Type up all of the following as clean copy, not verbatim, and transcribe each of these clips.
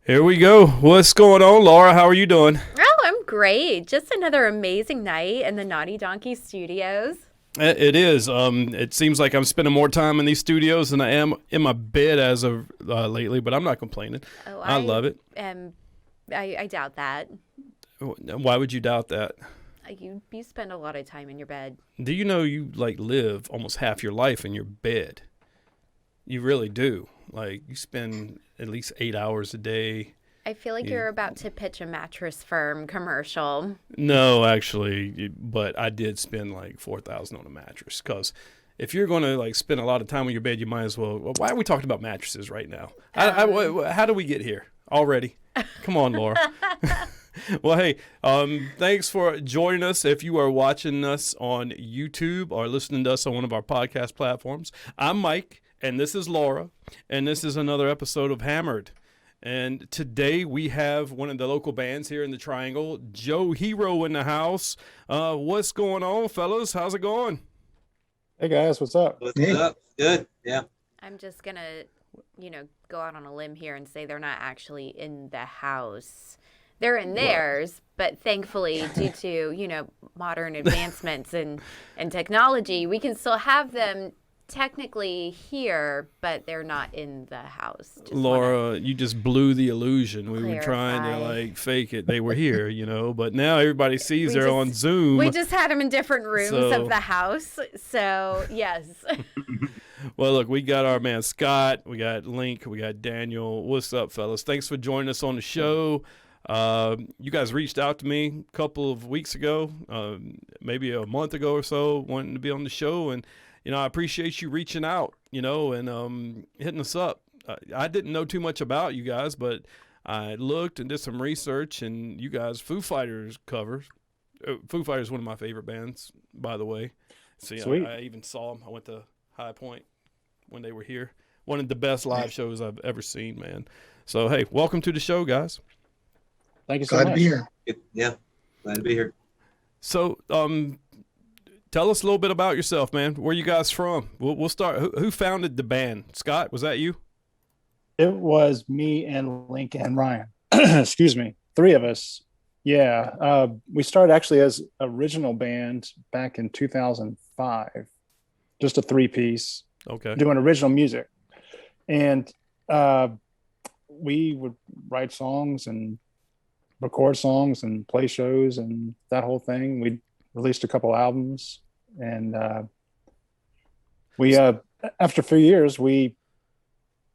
Here we go. What's going on, Laura? How are you doing? Oh, I'm great. Just another amazing night in the Naughty Donkey Studios. It is. It seems like I'm spending more time in these studios than I am in my bed as of lately, but I'm not complaining. Oh, I love it. I doubt that. Why would you doubt that? You spend a lot of time in your bed. Do you know you live almost half your life in your bed? You really do. Like you spend at least 8 hours a day. I feel like you're about to pitch a Mattress Firm commercial. No, actually, but I did spend like 4,000 on a mattress because if you're going to spend a lot of time on your bed, you might as well. Why are we talking about mattresses right now? How do we get here already? Come on, Laura. Well, hey, thanks for joining us. If you are watching us on YouTube or listening to us on one of our podcast platforms, I'm Mike, and this is Laura, and this is another episode of Hammered. And today we have one of the local bands here in the Triangle, Joe Hero, in the house. What's going on, fellas? How's it going? Hey guys, what's up? What's up? Good. Yeah. I'm just going to, go out on a limb here and say they're not actually in the house. They're in theirs, but thankfully, due to, modern advancements and technology, we can still have them technically here, but they're not in the house. Laura, you just blew the illusion. We were trying to fake it. They were here, but now everybody sees they're on Zoom. We just had them in different rooms of the house. So, yes. Well, look, we got our man Scott, we got Link, we got Daniel. What's up, fellas? Thanks for joining us on the show. You guys reached out to me a couple of weeks ago, maybe a month ago or so, wanting to be on the show, and I appreciate you reaching out, and hitting us up. I didn't know too much about you guys, but I looked and did some research, and you guys, Foo Fighters covers. Foo Fighters is one of my favorite bands, by the way. So I even saw them. I went to High Point when they were here. One of the best live shows I've ever seen, man. So, hey, welcome to the show, guys. Thank you so much. Glad to be here. Yeah, glad to be here. So, tell us a little bit about yourself, man. Where you guys from? We'll start. Who founded the band? Scott, was that you? It was me and Link and Ryan. Excuse me. Three of us. Yeah. We started actually as original band back in 2005. Just a three-piece. Okay. Doing original music. And we would write songs and record songs and play shows and that whole thing. We released a couple albums, and we after a few years we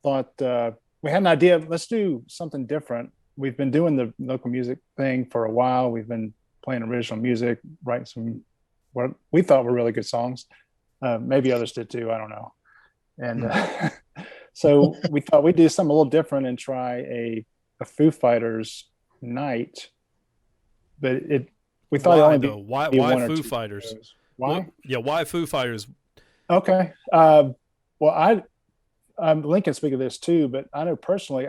thought we had an idea, let's do something different. We've been doing the local music thing for a while. We've been playing original music, writing some what we thought were really good songs. Maybe others did too, I don't know. And so we thought we'd do something a little different and try a Foo Fighters night, but we thought why Foo Fighters? Shows. Why? Why Foo Fighters? Okay. Well, Link can speak of this too, but I know personally,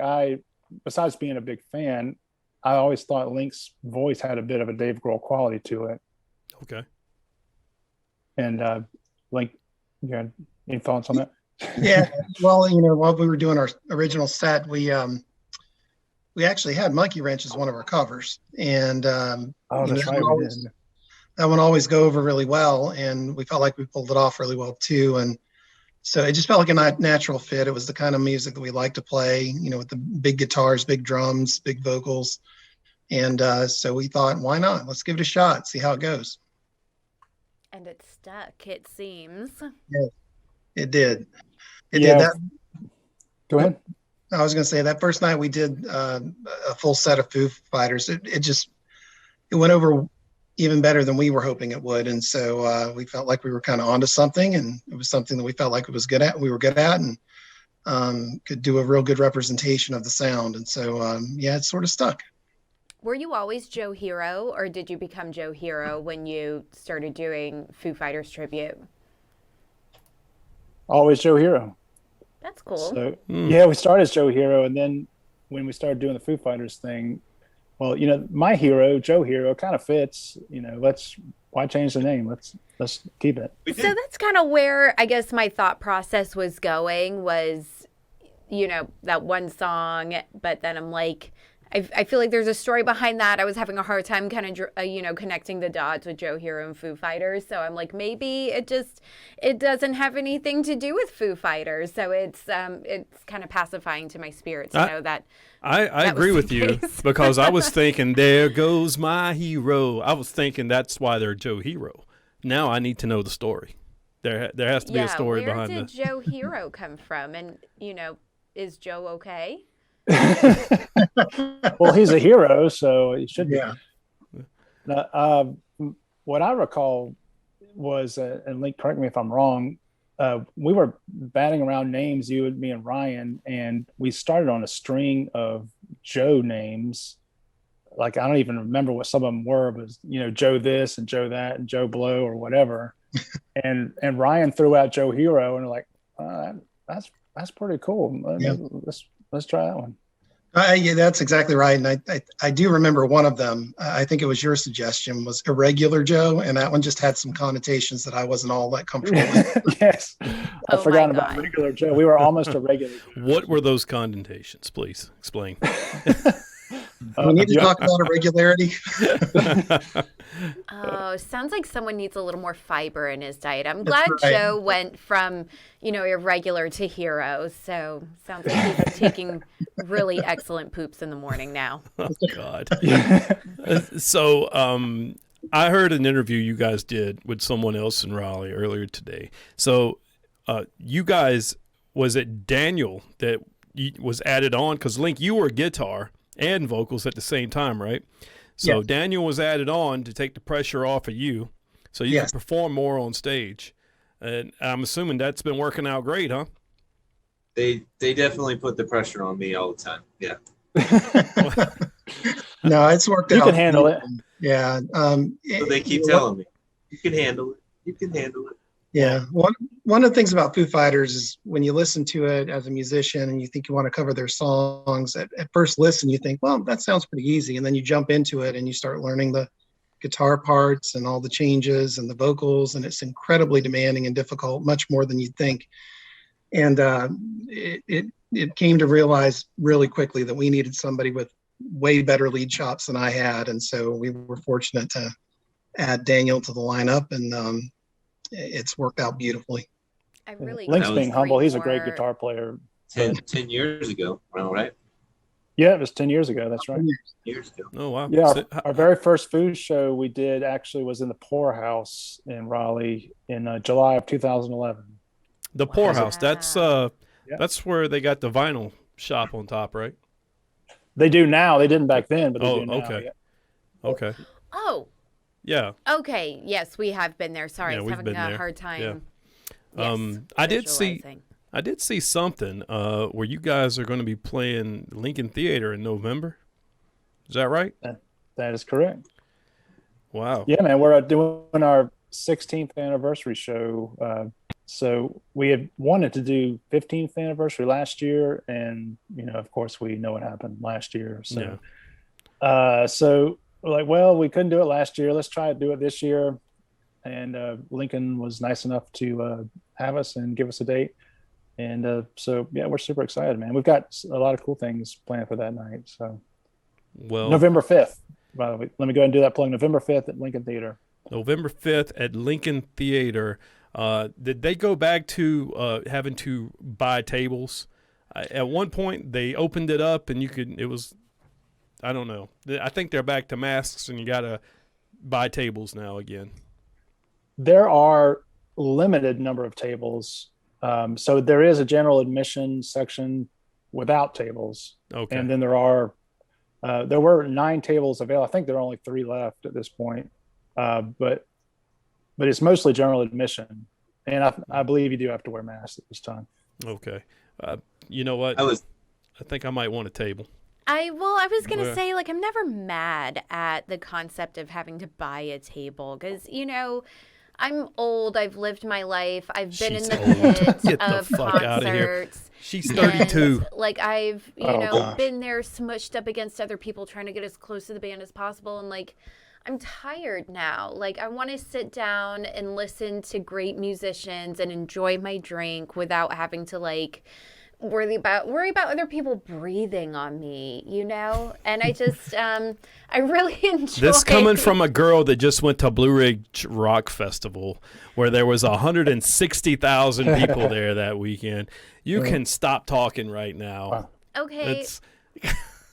besides being a big fan, I always thought Link's voice had a bit of a Dave Grohl quality to it. Okay. And Link, you had any thoughts on that? Yeah. Well, while we were doing our original set, we actually had Monkey Wrench as one of our covers, and that's right, that one always go over really well, and we felt like we pulled it off really well too. And so it just felt like a natural fit. It was the kind of music that we like to play, with the big guitars, big drums, big vocals, and so we thought, why not? Let's give it a shot, see how it goes. And it stuck, it seems. Yeah, it did. It did that. Go ahead. I was going to say that first night we did a full set of Foo Fighters. It went over even better than we were hoping it would. And so we felt like we were kind of onto something, and it was something that we felt like we were good at and could do a real good representation of the sound. And so, it sort of stuck. Were you always Joe Hero, or did you become Joe Hero when you started doing Foo Fighters tribute? Always Joe Hero. That's cool. So, yeah, we started as Joe Hero, and then when we started doing the Foo Fighters thing, well, my hero, Joe Hero, kind of fits. Why change the name? Let's keep it. So that's kind of where I guess my thought process was going. Was that one song, but then I'm like, I feel like there's a story behind that. I was having a hard time kind of, connecting the dots with Joe Hero and Foo Fighters. So I'm like, maybe it doesn't have anything to do with Foo Fighters. So it's kind of pacifying to my spirit to know that. I agree with you because I was thinking, there goes my hero. I was thinking that's why they're Joe Hero. Now I need to know the story. There has to be a story behind Where this. did Joe Hero come from? And, is Joe okay? Well, he's a hero, so he should be. Yeah. What I recall was, and Link, correct me if I'm wrong, we were batting around names, you and me and Ryan, and we started on a string of Joe names. Like, I don't even remember what some of them were, but Joe this and Joe that and Joe Blow or whatever. and Ryan threw out Joe Hero, and we're like, that's pretty cool. Yeah. Let's try that one. Yeah, that's exactly right. And I do remember one of them. I think it was your suggestion, was Irregular Joe, and that one just had some connotations that I wasn't all that comfortable with. Yes, I forgot my about God. Regular Joe. We were almost a regular. What were those connotations? Please explain. We need to talk about irregularity. Oh, sounds like someone needs a little more fiber in his diet. I'm glad That's right. Joe went from, irregular to hero. So sounds like he's taking really excellent poops in the morning now. Oh, God. So I heard an interview you guys did with someone else in Raleigh earlier today. So you guys, was it Daniel that was added on? Because, Link, you were guitar and vocals at the same time, right? So Yes. Daniel was added on to take the pressure off of you so you Yes. can perform more on stage. And I'm assuming that's been working out great, huh? They definitely put the pressure on me all the time. Yeah. No, it's worked out. You can handle it. Yeah. So they keep telling me, you can handle it. You can handle it. Yeah. One of the things about Foo Fighters is when you listen to it as a musician and you think you want to cover their songs, at first listen, you think, well, that sounds pretty easy. And then you jump into it and you start learning the guitar parts and all the changes and the vocals. And it's incredibly demanding and difficult, much more than you'd think. And it came to realize really quickly that we needed somebody with way better lead chops than I had. And so we were fortunate to add Daniel to the lineup, and it's worked out beautifully. I really Link's couldn't being humble. agree He's a great more. guitar player. 10 years ago, right? Yeah, it was 10 years ago. That's right. Years ago. Oh, wow. Yeah, So, our very first food show we did actually was in the Poorhouse in Raleigh in July of 2011. the Poorhouse, Wow. that's where they got the vinyl shop on top, right? They do now. They didn't back then, but they Oh, do now. okay. Yeah. Okay. Oh, Yeah. okay. Yes, we have been there. Sorry, Yeah, I was we've having been a there. hard time. Yeah. Yes, I did see visualizing. I did see something where you guys are going to be playing Lincoln Theater in November. Is that right? That is correct. Wow. Yeah, man, we're doing our 16th anniversary show. So we had wanted to do 15th anniversary last year, and of course, we know what happened last year. So, so we're like, well, we couldn't do it last year. Let's try to do it this year. And Lincoln was nice enough to have us and give us a date. And so, yeah, we're super excited, man. We've got a lot of cool things planned for that night. So Well, November 5th, by the way, let me go ahead and do that plug. November 5th at Lincoln Theater. November 5th at Lincoln Theater. Did they go back to having to buy tables? At one point, they opened it up and I don't know. I think they're back to masks and you got to buy tables now again. There are limited number of tables. So there is a general admission section without tables. Okay. And then there were 9 tables available. I think there are only 3 left at this point. But it's mostly general admission. And I believe you do have to wear masks at this time. Okay. You know what? I think I might want a table. I was going to Yeah. say, I'm never mad at the concept of having to buy a table because, I'm old. I've lived my life. I've been She's in the old. pit Get the of fuck outta here. concerts. She's 32. And, I've, gosh. been there smushed up against other people trying to get as close to the band as possible. And, I'm tired now. I want to sit down and listen to great musicians and enjoy my drink without having to, worry about other people breathing on me, and I just I really enjoy This coming from a girl that just went to Blue Ridge Rock Festival where there was 160,000 people there that weekend. You can stop talking right now. Wow. Okay.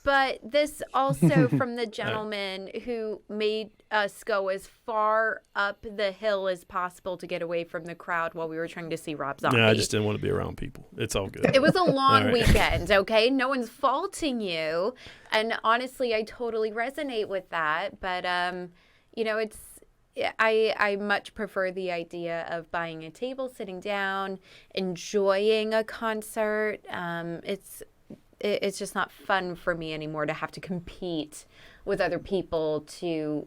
But this also from the gentleman who made us go as far up the hill as possible to get away from the crowd while we were trying to see Rob Zombie. No, I just didn't want to be around people. It's all good. It was a long right. weekend, okay? No one's faulting you. And honestly, I totally resonate with that. But, I much prefer the idea of buying a table, sitting down, enjoying a concert. It's just not fun for me anymore to have to compete with other people to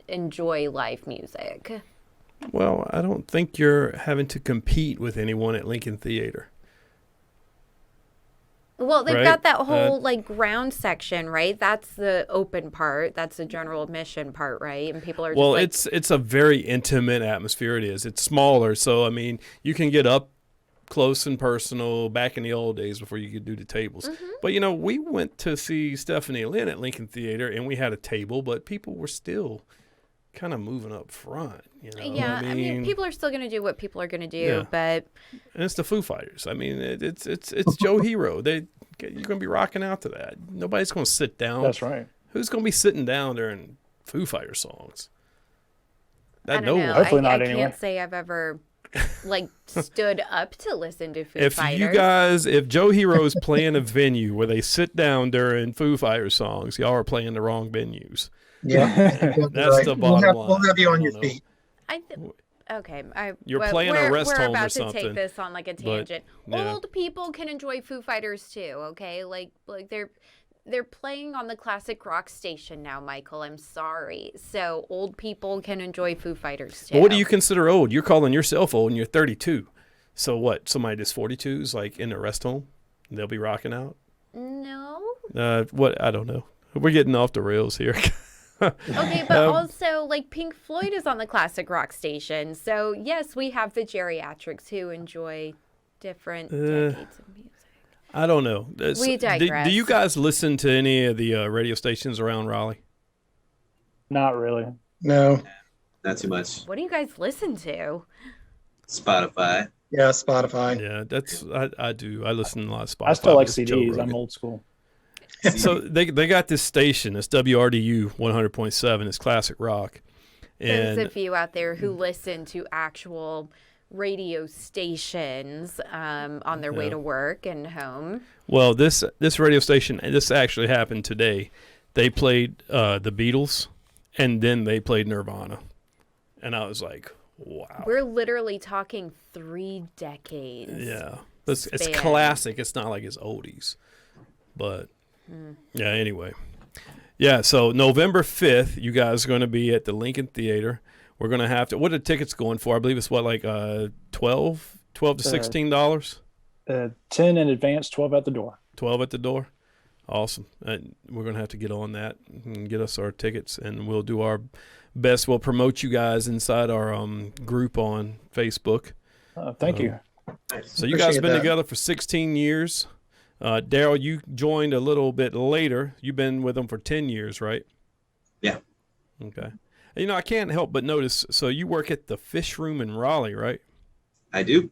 enjoy live music. Well, I don't think you're having to compete with anyone at Lincoln Theater. Well, they've Right? got that whole ground section, right? That's the open part. That's the general admission part, right? And people are just Well, it's a very intimate atmosphere. It is. It's smaller, so I mean, you can get up close and personal back in the old days before you could do the tables. Mm-hmm. But, we went to see Stephanie Lynn at Lincoln Theater, and we had a table, but people were still kind of moving up front. Yeah, I mean, people are still going to do what people are going to do, Yeah. but And it's the Foo Fighters. I mean, it's Joe Hero. You're going to be rocking out to that. Nobody's going to sit down. That's right. Who's going to be sitting down during Foo Fighter songs? I don't know. Hopefully not I anyway. can't say I've ever stood up to listen to Foo Fighters. If Joe Hero's playing a venue where they sit down during Foo Fighter songs, y'all are playing the wrong venues. Yeah, That's the bottom line. We'll have you on I your don't know. feet. Okay, You're playing a rest home or We're about to something, take this on like a tangent. yeah. Old people can enjoy Foo Fighters too. Okay, like they're playing on the classic rock station now, Michael. I'm sorry. So old people can enjoy Foo Fighters too. But what do you consider old? You're calling yourself old, and you're 32. So what? Somebody that's 42 is like in a rest home? They'll be rocking out. No. What? I don't know. We're getting off the rails here. Okay, but also like Pink Floyd is on the classic rock station. So yes, we have the geriatrics who enjoy different decades of music. I don't know. We digress. Do you guys listen to any of the radio stations around Raleigh? Not really. No. Not too much. What do you guys listen to? Spotify. Yeah, Spotify. Yeah, I do. I listen to a lot of Spotify. I still like It's Joe CDs. Rogan. I'm old school. So they got this station. It's WRDU 100.7. It's classic rock. Those And of you out there who listen to actual radio stations on their way to work and home. well, this radio station, and this actually happened today. They played the Beatles, and then they played Nirvana, and I was like, wow. We're literally talking 3 decades. Yeah, it's span. classic. It's not like it's oldies, but yeah. Anyway, yeah. So November 5th, you guys are going to be at the Lincoln Theater. We're going to have to. What are the tickets going for? I believe it's like $12 to $16. 10 in advance, 12 at the door. 12 at the door. Awesome. We're going to have to get on that and get us our tickets, and we'll do our best. We'll promote you guys inside our group on Facebook. Thank you. So you guys have been that. together for 16 years. Daryl, you joined a little bit later. You've been with them for 10 years, right? Yeah. Okay. I can't help but notice, so you work at the Fish Room in Raleigh, right? I do.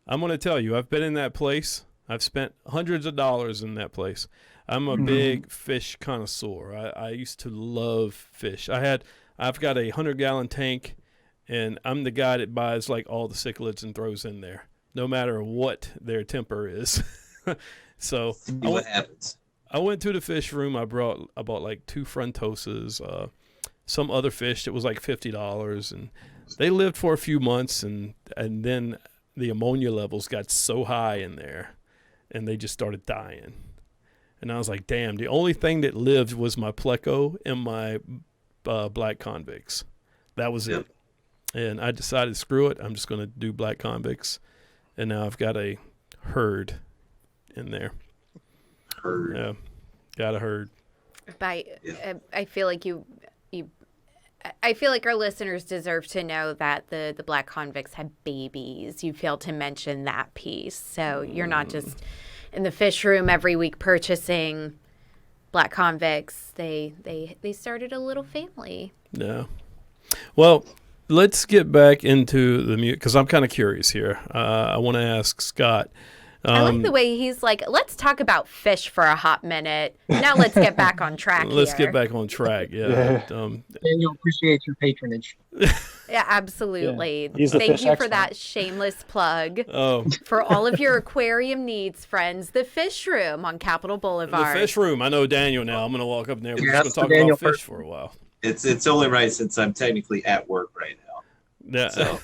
I'm going to tell you, I've been in that place. I've spent hundreds of dollars in that place. I'm a big fish connoisseur. I used to love fish. I've got a 100-gallon tank, and I'm the guy that buys like all the cichlids and throws in there, no matter what their temper is. So See what happens. I went to the fish room. I bought like 2 frontoses, some other fish that was like $50, and they lived for a few months, and then the ammonia levels got so high in there, and they just started dying. And I was like, damn, the only thing that lived was my pleco and my black convicts. That was it. And I decided, screw it, I'm just going to do black convicts. And now I've got a herd in there. Heard. Yeah, got a herd. I feel like I feel like our listeners deserve to know that the black convicts had babies. You failed to mention that piece. So you're not just in the fish room every week purchasing black convicts, they started a little family. Yeah. Well, let's get back into the music because I'm kind of curious here. I want to ask Scott. I like the way he's like, let's talk about fish for a hot minute. Now let's get back on track Let's here. get back on track. Yeah. Daniel, appreciate your patronage. Yeah, absolutely. Yeah. He's the Thank fish you for expert. that shameless plug. Oh, For all of your aquarium needs, friends, the Fish Room on Capitol the Boulevard. fish room. I know Daniel now. I'm going to walk up in there. We're Yeah, just so going to talk Daniel about fish first. for a while. It's only right since I'm technically at work right now. Yeah. So.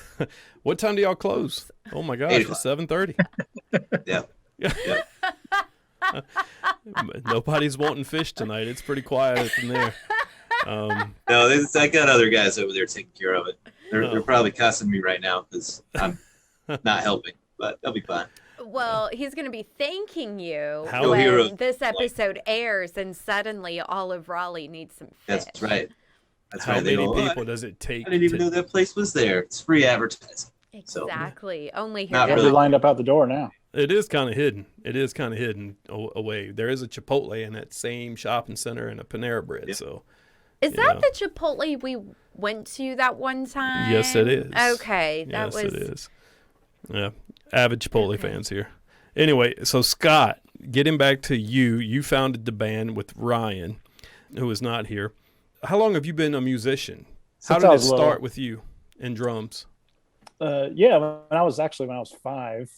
What time do y'all close? Oh my gosh, 8 it's 7:30. Yeah. Nobody's wanting fish tonight. It's pretty quiet in there. No, I got other guys over there taking care of it. They're probably cussing me right now because I'm not helping, but they'll be fine. Well, he's going to be thanking you How when heroes. this episode airs and suddenly all of Raleigh needs some fish. That's right. That's How right. They many go, people "Oh, does it take? I didn't even to- know that place was there. It's free advertising. Exactly. Only here. Not Yeah, really. we lined up out the door now. It is kind of hidden. It is kind of hidden away. There is a Chipotle in that same shopping center and a Panera Bread. Yeah. So Is you that know. the Chipotle we went to that one time? Yes, it is. Okay, that yes, was. it is. Yeah, avid Chipotle fans here. Anyway, so Scott, getting back to you, you founded the band with Ryan, who is not here. How long have you been a musician? How Since did I it was little. start with you in drums? Yeah, when I was 5,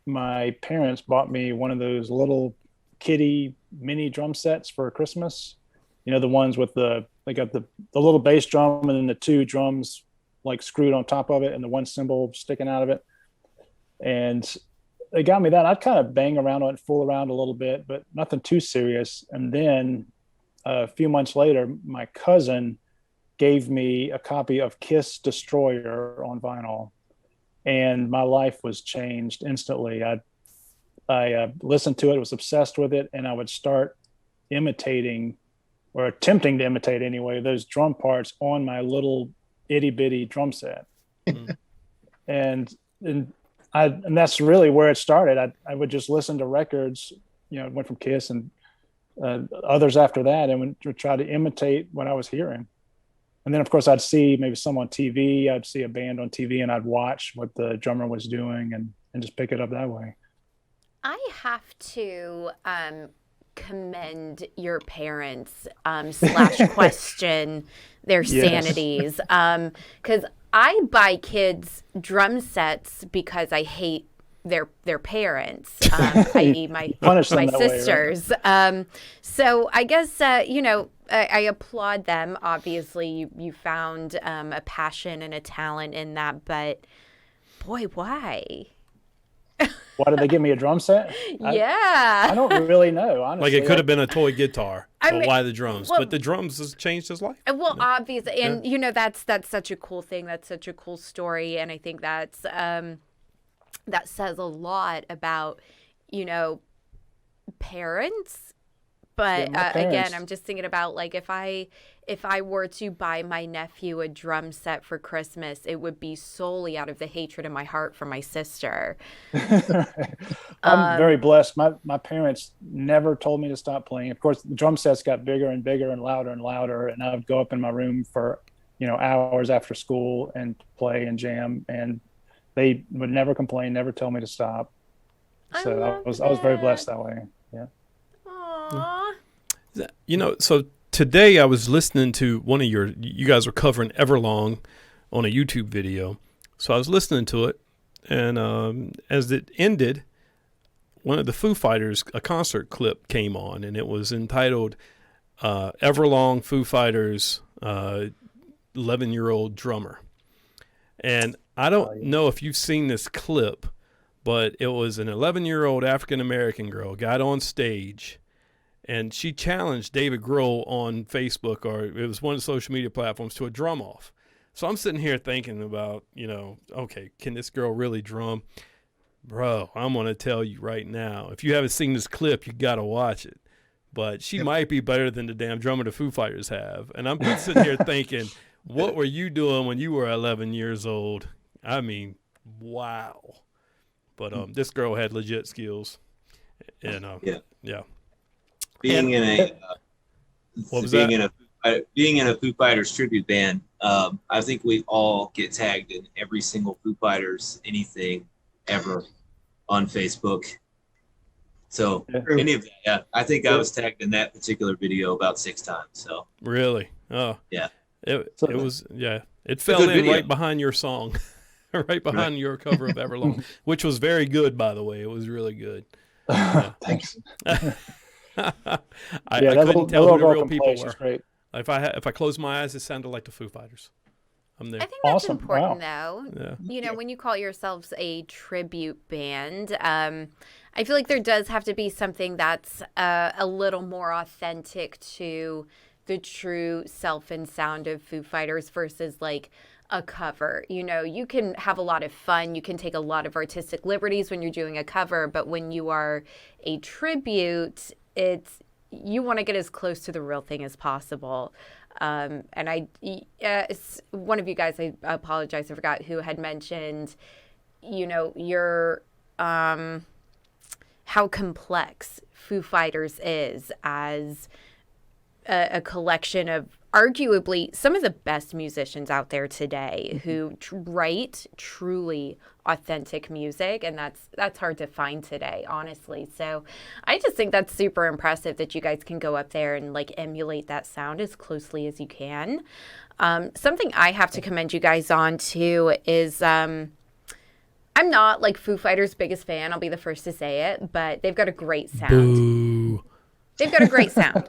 my parents bought me one of those little kitty mini drum sets for Christmas. You know, the ones with they got the little bass drum and then the 2 drums like screwed on top of it and the one cymbal sticking out of it. And they got me that. I'd kind of bang around on it, fool around a little bit, but nothing too serious. And then a few months later, my cousin gave me a copy of Kiss Destroyer on vinyl. And my life was changed instantly. I listened to it, was obsessed with it, and I would start imitating, or attempting to imitate anyway, those drum parts on my little itty bitty drum set. Mhm. And that's really where it started. I would just listen to records, went from Kiss and others after that, and would try to imitate what I was hearing. And then, of course, I'd see maybe some on TV. I'd see a band on TV, and I'd watch what the drummer was doing and just pick it up that way. I have to commend your parents / question their Yes. sanities, because I buy kids drum sets because I hate their parents, i.e. my Punish them my that way, right? sisters. So I guess I applaud them. Obviously, you found a passion and a talent in that, but boy, why? Why did they give me a drum set? I Yeah. don't really know, honestly. Like it could have been a toy guitar. I But mean, why the drums? well- But the drums has changed his life. Well, obviously, and that's such a cool thing. That's such a cool story, and I think that's that says a lot about parents. But Yeah, my again, parents- I'm just thinking about like if I were to buy my nephew a drum set for Christmas, it would be solely out of the hatred in my heart for my sister. I'm very blessed. My parents never told me to stop playing. Of course, the drum sets got bigger and bigger and louder, and I would go up in my room for hours after school and play and jam, and they would never complain, never tell me to stop. So I was very blessed that way. Yeah. Aww. So today I was listening to you guys were covering Everlong on a YouTube video. So I was listening to it, and as it ended, one of the Foo Fighters, a concert clip came on, and it was entitled Everlong Foo Fighters 11-year-old drummer. And I don't know if you've seen this clip, but it was an 11-year-old African-American girl got on stage, and she challenged David Grohl on Facebook, or it was one of the social media platforms, to a drum off. So I'm sitting here thinking about, okay, can this girl really drum? Bro, I'm going to tell you right now, if you haven't seen this clip, you got to watch it. But she might be better than the damn drummer the Foo Fighters have. And I'm sitting here thinking, what were you doing when you were 11 years old? I mean, wow. But this girl had legit skills. And Yeah. Being in a What was being that? being in a Foo Fighters tribute band, I think we all get tagged in every single Foo Fighters anything ever on Facebook. So Yeah. any of that, yeah. I think I Yeah. was tagged in that particular video about 6 times. So Really? Oh, yeah. it So- was it a fell good in video. right behind your song, right behind your cover of Everlong, which was very good, by the way. It was really good. Thanks. I Yeah, couldn't that tell who the little real welcome people place were. is great. If I closed my eyes, it sounded like the Foo Fighters. I'm there. I think that's Awesome. important, though. Yeah. You know, when you call yourselves a tribute band, I feel like there does have to be something that's a little more authentic to the true self and sound of Foo Fighters versus like a cover. You know, you can have a lot of fun. You can take a lot of artistic liberties when you're doing a cover, but when you are a tribute, you want to get as close to the real thing as possible. And one of you guys, I apologize, I forgot who had mentioned, you know, your how complex Foo Fighters is as a collection of arguably some of the best musicians out there today who write truly authentic music, and that's hard to find today, honestly. So I just think that's super impressive that you guys can go up there and like emulate that sound as closely as you can. Something I have to commend you guys on too is I'm not like Foo Fighters' biggest fan, I'll be the first to say it, but they've got a great sound. Boo. They've got a great sound.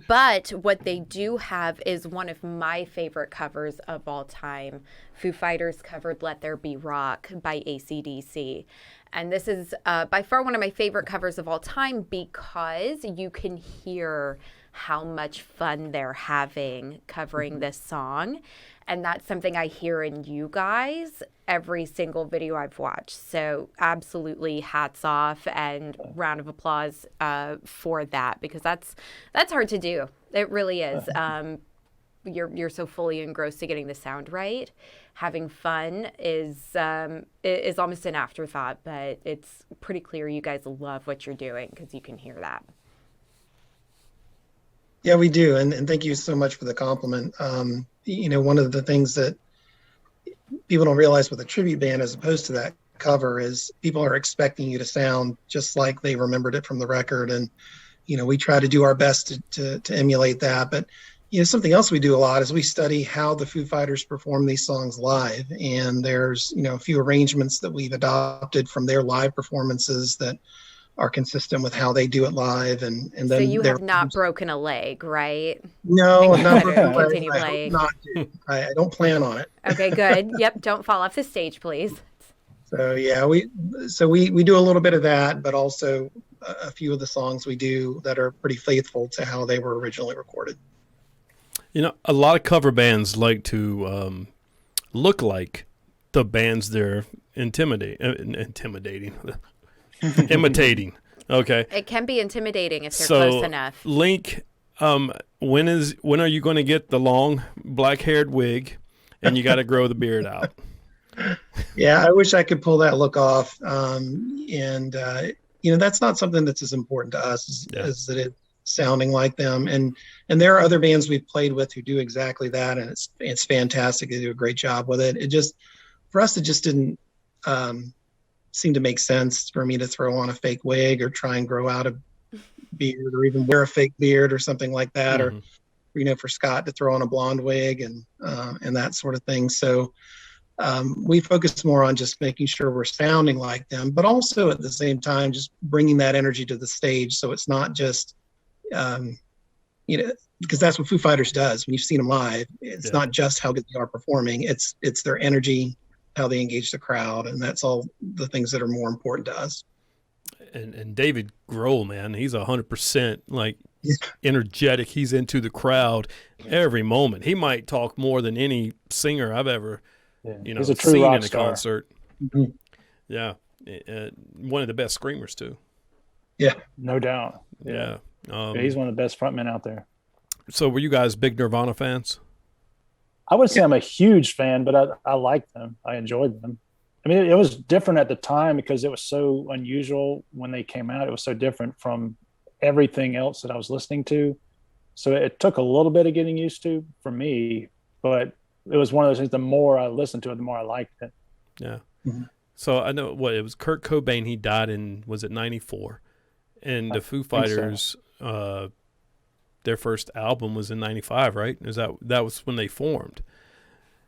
But what they do have is one of my favorite covers of all time. Foo Fighters covered Let There Be Rock by AC/DC. And this is by far one of my favorite covers of all time because you can hear how much fun they're having covering this song. And that's something I hear in you guys every single video I've watched. So absolutely hats off and round of applause for that, because that's hard to do. It really is. You're so fully engrossed to getting the sound right. Having fun is almost an afterthought, but it's pretty clear you guys love what you're doing because you can hear that. Yeah, we do. And thank you so much for the compliment. You know, one of the things that people don't realize with a tribute band as opposed to that cover is people are expecting you to sound just like they remembered it from the record. And, you know, we try to do our best to emulate that. But, you know, something else we do a lot is we study how the Foo Fighters perform these songs live. And there's, you know, a few arrangements that we've adopted from their live performances that are consistent with how they do it live. And then so you have not broken a leg, right? No, not Continue broken. I playing. hope not to. I don't plan on it. Okay, good. Yep, don't fall off the stage, please. So yeah, we do a little bit of that, but also a few of the songs we do that are pretty faithful to how they were originally recorded. You know, a lot of cover bands like to look like the bands they're intimidating. Imitating. Okay. It can be intimidating if they're So, close enough. Link, when are you going to get the long black-haired wig, and you got to grow the beard out? Yeah, I wish I could pull that look off. You know, that's not something that's as important to us as that it's sounding like them. And there are other bands we've played with who do exactly that, and it's fantastic. They do a great job with it. It just, for us, it just didn't seem to make sense for me to throw on a fake wig or try and grow out a beard or even wear a fake beard or something like that. Mm-hmm. Or, you know, for Scott to throw on a blonde wig and that sort of thing. So we focus more on just making sure we're sounding like them, but also at the same time, just bringing that energy to the stage. So it's not just, you know, because that's what Foo Fighters does. When you've seen them live, it's not just how good they are performing. It's their energy, how they engage the crowd. And that's all the things that are more important to us. And David Grohl, man, he's 100% like energetic. He's into the crowd every moment. He might talk more than any singer I've ever, he's a true seen rock in a star. concert. Mm-hmm. Yeah, one of the best screamers too. Yeah, no doubt. Yeah, He's one of the best frontmen out there. So, were you guys big Nirvana fans? I would say I'm a huge fan, but I like them. I enjoyed them. I mean, it was different at the time because it was so unusual when they came out. It was so different from everything else that I was listening to. So it took a little bit of getting used to for me, but it was one of those things. The more I listened to it, the more I liked it. Yeah. Mm-hmm. So I know what it was. Kurt Cobain. He died in, was it 94? And the Foo Fighters, their first album was in 95, right? That was when they formed.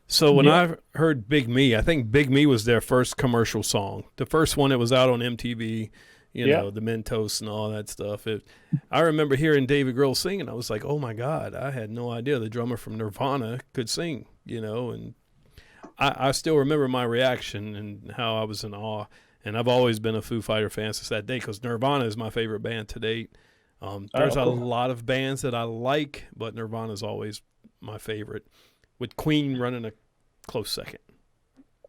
So when I heard Big Me, I think Big Me was their first commercial song. The first one that was out on MTV, you know, the Mentos and all that stuff. I remember hearing David Grohl singing. I was like, oh my God, I had no idea the drummer from Nirvana could sing, you know, and I still remember my reaction and how I was in awe. And I've always been a Foo Fighter fan since that day because Nirvana is my favorite band to date. There's a lot of bands that I like, but Nirvana is always my favorite, with Queen running a close second.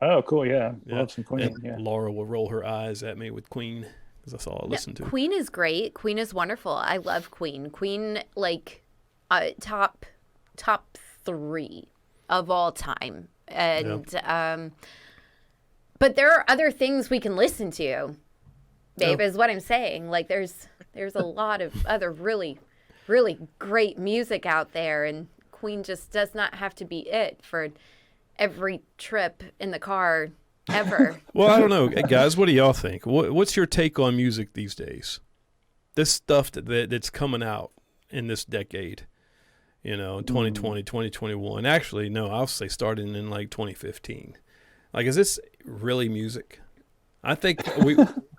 Oh, cool. Yeah. Love some Queen. And Laura will roll her eyes at me with Queen because that's all I listen to. Queen is great. Queen is wonderful. I love Queen. Queen, like, top 3 of all time. And, but there are other things we can listen to, babe, is what I'm saying. Like, there's a lot of other really, really great music out there, and Queen just does not have to be it for every trip in the car ever. Well, I don't know, guys. What do y'all think? What's your take on music these days? This stuff that's coming out in this decade, you know, 2020, 2021. Actually, no, I'll say starting in like 2015. Like, is this really music? I think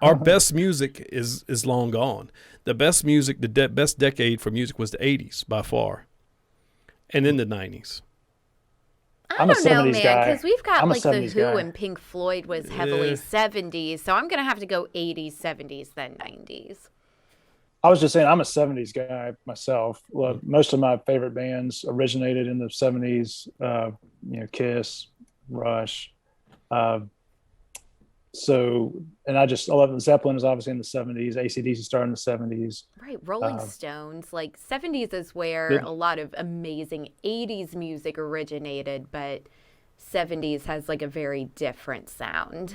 our best music is long gone. The best music, the best decade for music was the 80s by far, and then the 90s. I don't know, man, because we've got I'm like the Who guy. and Pink Floyd was heavily 70s, so I'm going to have to go 80s, 70s, then 90s. I was just saying, I'm a 70s guy myself. Well, most of my favorite bands originated in the 70s, you know, Kiss, Rush. So, and I love Zeppelin is obviously in the 70s. AC/DC started in the 70s. Right. Rolling Stones, like 70s is where a lot of amazing 80s music originated, but 70s has like a very different sound.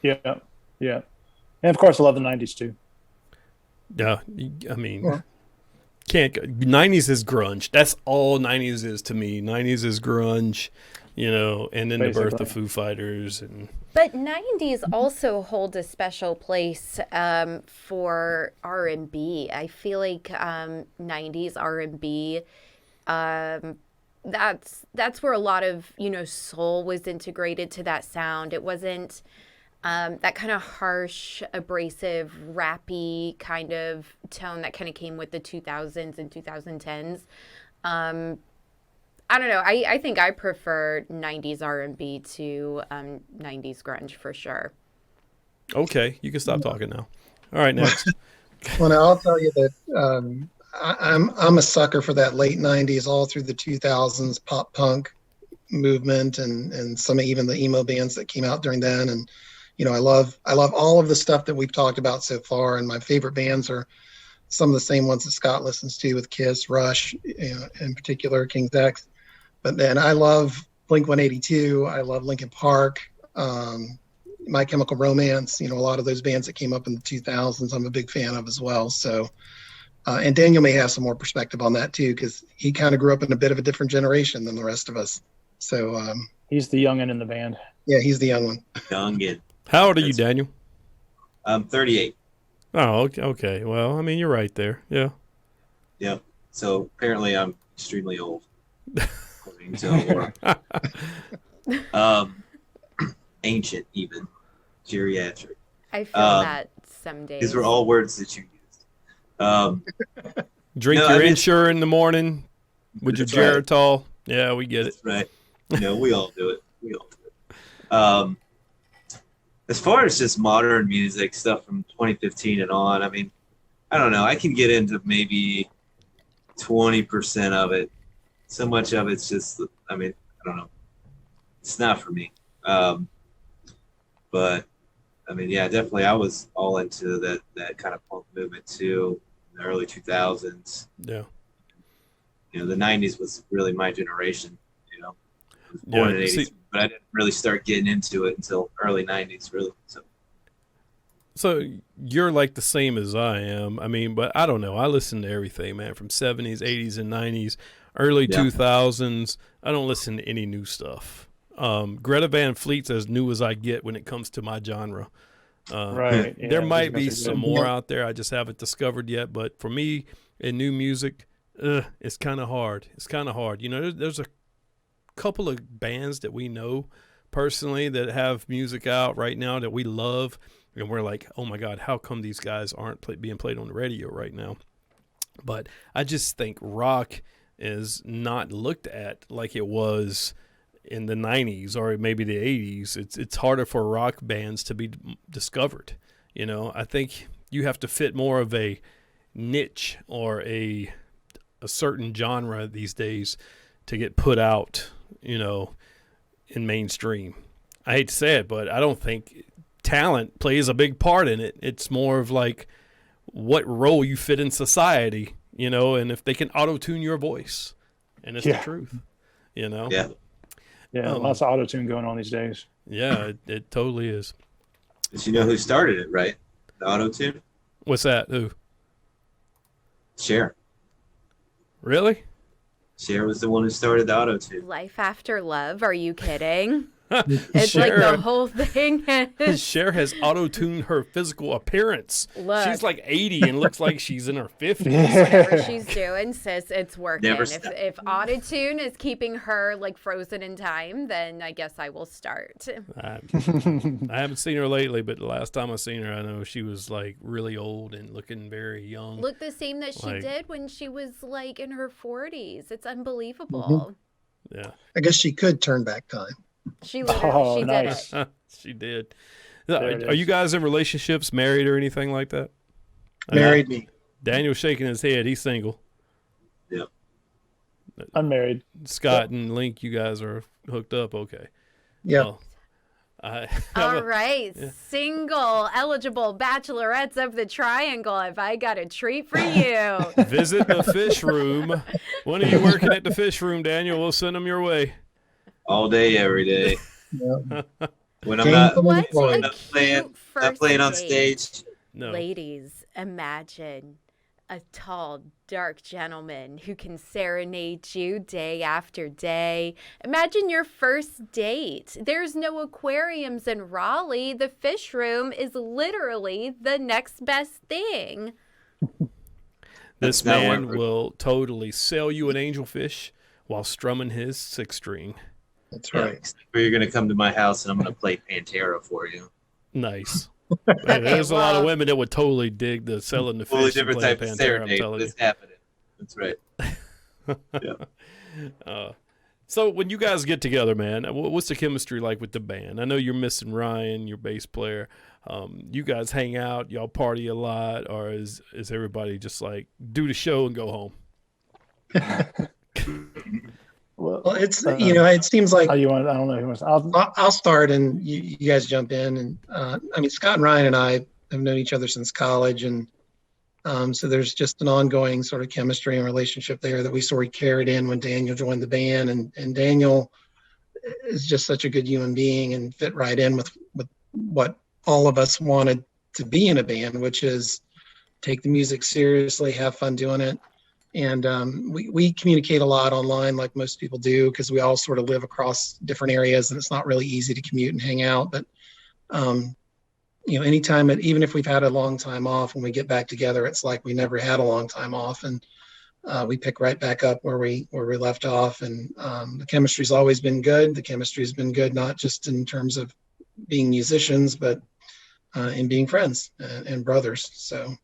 Yeah. Yeah. And of course, I love the 90s too. Yeah. I mean, can't go. 90s is grunge. That's all 90s is to me. 90s is grunge, you know, and then Basically. the birth of Foo Fighters. But 90s also hold a special place for R&B. I feel like 90s R&B, that's where a lot of, you know, soul was integrated to that sound. It wasn't that kind of harsh, abrasive, rappy kind of tone that kind of came with the 2000s and 2010s. I don't know. I think I prefer 90s R&B to 90s grunge for sure. Okay, you can stop talking now. All right, next. Well, now I'll tell you that I'm a sucker for that late 90s all through the 2000s pop punk movement and some even the emo bands that came out during then. And you know, I love all of the stuff that we've talked about so far. And my favorite bands are some of the same ones that Scott listens to with Kiss, Rush, you know, in particular, King's X. But then I love Blink-182. I love Linkin Park, My Chemical Romance. You know, a lot of those bands that came up in the 2000s, I'm a big fan of as well. So, and Daniel may have some more perspective on that too, because he kind of grew up in a bit of a different generation than the rest of us. So he's the youngin' in the band. Yeah, he's the young one. Youngin. How old are you, Daniel? I'm 38. Oh, okay. Well, I mean, you're right there. Yeah. Yep. So apparently I'm extremely old. According to Laura. Ancient, even. Geriatric. I feel that some days. These were all words that you used. Drink your Ensure in the morning with your Geritol. Right. Yeah, we get it. Right. You know, we all do it. As far as just modern music stuff from 2015 and on, I mean, I don't know. I can get into maybe 20% of it. So much of it's just, I mean, I don't know. It's not for me. But I mean, yeah, definitely I was all into that kind of punk movement too in the early 2000s. Yeah. You know, the 90s was really my generation, you know. I was born in 83. but I didn't really start getting into it until early 90s, really. So you're like the same as I am. I mean, but I don't know. I listen to everything, man, from 70s, 80s, and 90s, early 2000s. I don't listen to any new stuff. Greta Van Fleet's as new as I get when it comes to my genre. Right. Yeah, there might be those are some good. more out there I just haven't discovered yet. But for me, in new music, it's kind of hard. It's kind of hard. You know, there's a couple of bands that we know personally that have music out right now that we love. And we're like, oh, my God, how come these guys aren't being played on the radio right now? But I just think rock is not looked at like it was in the 90s or maybe the 80s. It's harder for rock bands to be discovered. You know, I think you have to fit more of a niche or a certain genre these days to get put out, you know, in mainstream. I hate to say it, but I don't think talent plays a big part in it. It's more of like what role you fit in society, you know, and if they can auto-tune your voice. And it's the truth, you know? Yeah. Yeah, lots of auto-tune going on these days. Yeah, it totally is. But you know who started it, right? The auto-tune? What's that? Who? Cher. Really? Cher was the one who started the auto-tune. Life After Love. Are you kidding? It's like the whole thing is. Cher has auto-tuned her physical appearance. Look. She's like 80 and looks like she's in her 50s. Whatever she's doing, sis, it's working. Never If autotune is keeping her like frozen in time, then I guess I will start. I haven't seen her lately, but the last time I seen her, I know she was like really old and looking very young. Look the same that she Like- did when she was like in her 40s. It's unbelievable. Yeah, I guess she could turn back time. She literally, she nice. did it. she did. There it Are you is. guys in relationships, married or anything like that? Married. Daniel's shaking his head. He's single. Unmarried. Scott and Link, you guys are hooked up. Okay. Yeah. Well, All right, single, eligible bachelorettes of the triangle. Have I got a treat for you? visit the fish room. When are you working at the fish room, Daniel? We'll send them your way. All day, every day. Yeah. When I'm Game not, from What employed. a not playing, cute not first playing on date. stage. No. Ladies, imagine a tall, dark gentleman who can serenade you day after day. Imagine your first date. There's no aquariums in Raleigh. The fish room is literally the next best thing. This That's not man what- will totally sell you an angelfish while strumming his six string. That's Yeah, right. except for you're gonna come to my house and I'm gonna play Pantera for you. Nice. Hey, there's a lot of well- women that would totally dig the selling the Totally fish and different playing type of Pantera, I'm serenade, telling but you. it's happening. That's right. So when you guys get together, man, what's the chemistry like with the band? I know you're missing Ryan, your bass player. You guys hang out, y'all party a lot, or is everybody just like do the show and go home? Well, Well, it's it seems like how you want? I don't know who wants. I'll start and you guys jump in. And I mean, Scott and Ryan and I have known each other since college, and so there's just an ongoing sort of chemistry and relationship there that we sort of carried in when Daniel joined the band. And Daniel is just such a good human being and fit right in with what all of us wanted to be in a band, which is take the music seriously, have fun doing it. And we communicate a lot online like most people do because we all sort of live across different areas and it's not really easy to commute and hang out. But, anytime, even if we've had a long time off, when we get back together, it's like we never had a long time off. And we pick right back up where we left off. And the chemistry's always been good. The chemistry's been good, not just in terms of being musicians, but in being friends and brothers. So.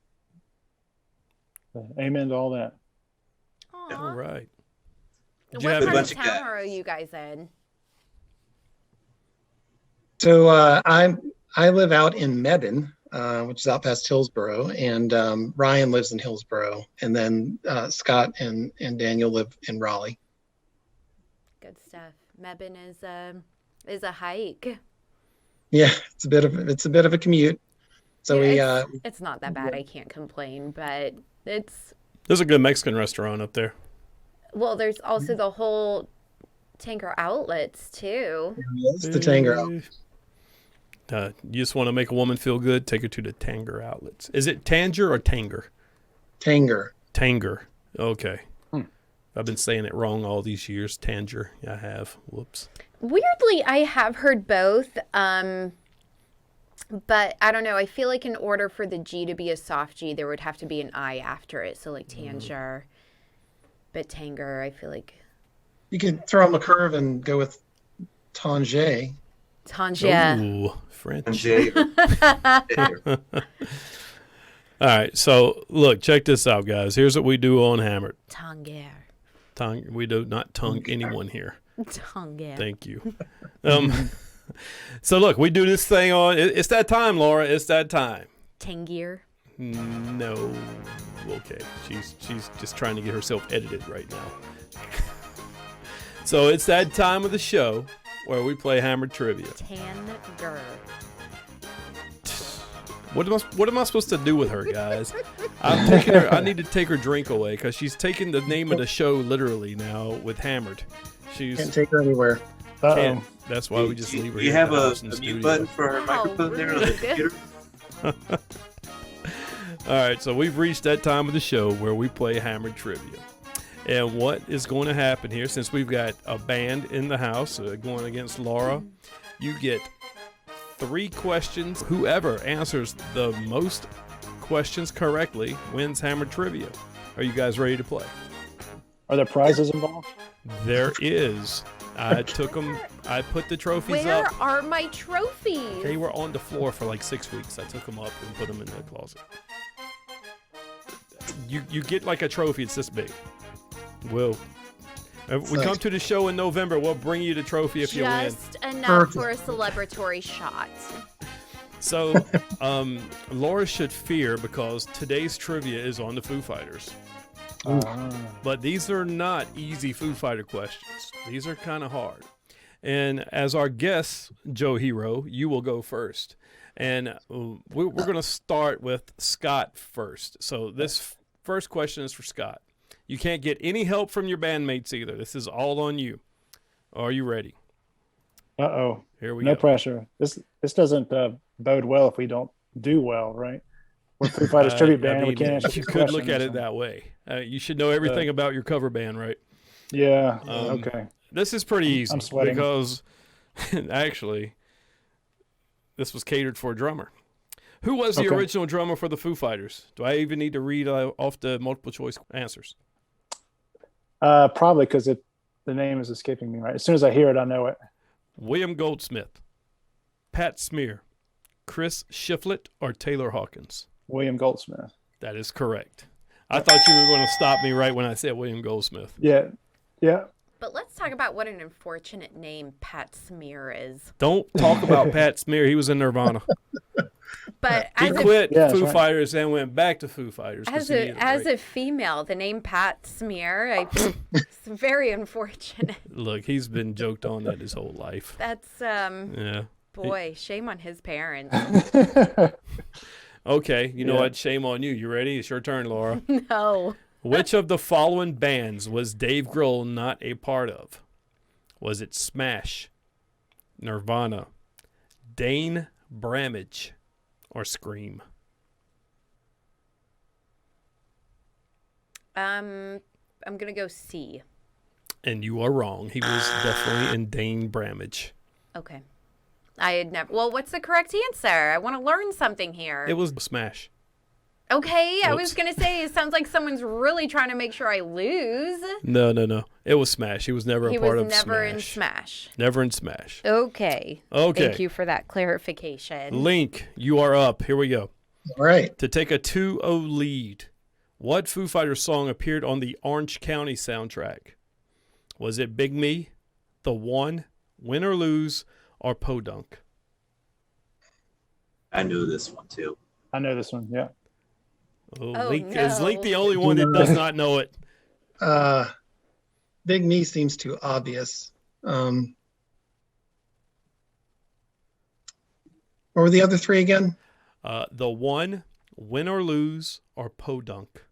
Amen to all that. Aw. All right. Did What you have part a of bunch of town guys. are you guys in? So I live out in Mebane, which is out past Hillsboro, and Ryan lives in Hillsboro, and then Scott and Daniel live in Raleigh. Good stuff. Mebane is a hike. Yeah, it's a bit of a commute. So It's not that bad. I can't complain, but it's There's a good Mexican restaurant up there. well. There's also the whole Tanger outlets too. It's the Tanger out. You just want to make a woman feel good? Take her to the Tanger outlets. Is it Tanger or Tanger? Tanger. Tanger. Okay. I've been saying it wrong all these years. Tanger. I have. Whoops. Weirdly, I have heard both. But I don't know. I feel like in order for the G to be a soft G, there would have to be an I after it. So like Tanger. But Tanger, I feel like. You could throw them a curve and go with Tanger. Tanger. Ooh, French. Jay. All right. So, look, check this out, guys. Here's what we do on Hammered. Tanger. We do not tongue anyone here. Tanger. Thank you. So, look, we do this thing on. It's that time, Laura. It's that time. Tangier. No. Okay. She's just trying to get herself edited right now. So it's that time of the show where we play Hammered Trivia. Tanger. What am I supposed to do with her, guys? I'm taking her. I need to take her drink away because she's taking the name of the show literally now with Hammered. Can't take her anywhere. Can't. That's why we just leave her. You here have in the a house in the mute studio. button for her microphone there on the computer? All right, so we've reached that time of the show where we play Hammered Trivia. And what is going to happen here, since we've got a band in the house going against Laura, you get 3 questions. Whoever answers the most questions correctly wins Hammered Trivia. Are you guys ready to play? Are there prizes involved? There is. I took them. I put the trophies Where up. are my trophies? They were on the floor for like 6 weeks. I took them up and put them in the closet. You get like a trophy. It's this big. If we come to the show in November, we'll bring you the trophy if you win. Just enough for a celebratory shot. So, Laura should fear because today's trivia is on the Foo Fighters. But these are not easy Foo Fighter questions. These are kind of hard. And as our guest, Joe Hero, you will go first. And we're going to start with Scott first. So this first question is for Scott. You can't get any help from your bandmates either. This is all on you. Are you ready? Uh-oh. Here we No go. pressure. This doesn't bode well if we don't do well, right? We're Foo Fighters tribute band. We can't answer you this could look question at or it that way. You should know everything about your cover band, right? Yeah. Okay. This is pretty easy I'm sweating. because actually this was catered for a drummer. Who was the Okay. original drummer for the Foo Fighters? Do I even need to read off the multiple choice answers? Probably because the name is escaping me right. As soon as I hear it, I know it. William Goldsmith, Pat Smear, Chris Shiflett, or Taylor Hawkins? William Goldsmith. That is correct. I thought you were going to stop me right when I said William Goldsmith. Yeah. But let's talk about what an unfortunate name Pat Smear is. Don't talk about Pat Smear. He was in Nirvana. But He as quit Yeah, that's Foo right. Fighters and went back to Foo Fighters. 'cause he needed a break. a female, the name Pat Smear, it's very unfortunate. Look, he's been joked on that his whole life. That's Yeah. boy, shame on his parents. Okay, you know Yeah. what? Shame on you. You ready? It's your turn, Laura. No. Which of the following bands was Dave Grohl not a part of? Was it Smash, Nirvana, Dane Bramage, or Scream? I'm gonna go C. And you are wrong. He was definitely in Dane Bramage. Okay. I had never. Well, what's the correct answer? I want to learn something here. It was Smash. Okay, I Whoops. was gonna say it sounds like someone's really trying to make sure I lose. No. It was Smash. He was never He a part was of never Smash. in Smash. Never in Smash. Okay. Okay. Thank you for that clarification. Link, you are up. Here we go. All right. To take a 2-0 lead, what Foo Fighters song appeared on the Orange County soundtrack? Was it Big Me, The One, Win or Lose, or Podunk? I knew this one too. I know this one. Yeah. Oh, Link, Is Link no. the only one that does not know it? Big Me seems too obvious. What were the other 3 again? The One, Win or Lose, or Podunk?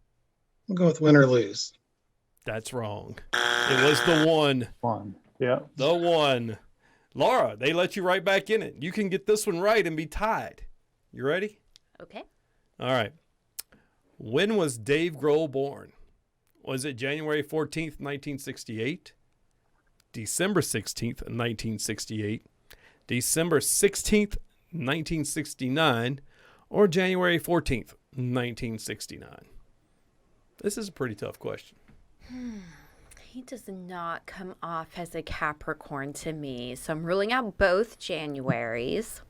We'll go with Win or Lose. That's wrong. It was The One. One. Yeah. The one. Laura, they let you right back in it. You can get this one right and be tied. You ready? Okay. All right. When was Dave Grohl born? Was it January 14th, 1968? December 16th, 1968? December 16th, 1969? Or January 14th, 1969? This is a pretty tough question. He does not come off as a Capricorn to me, so I'm ruling out both Januaries.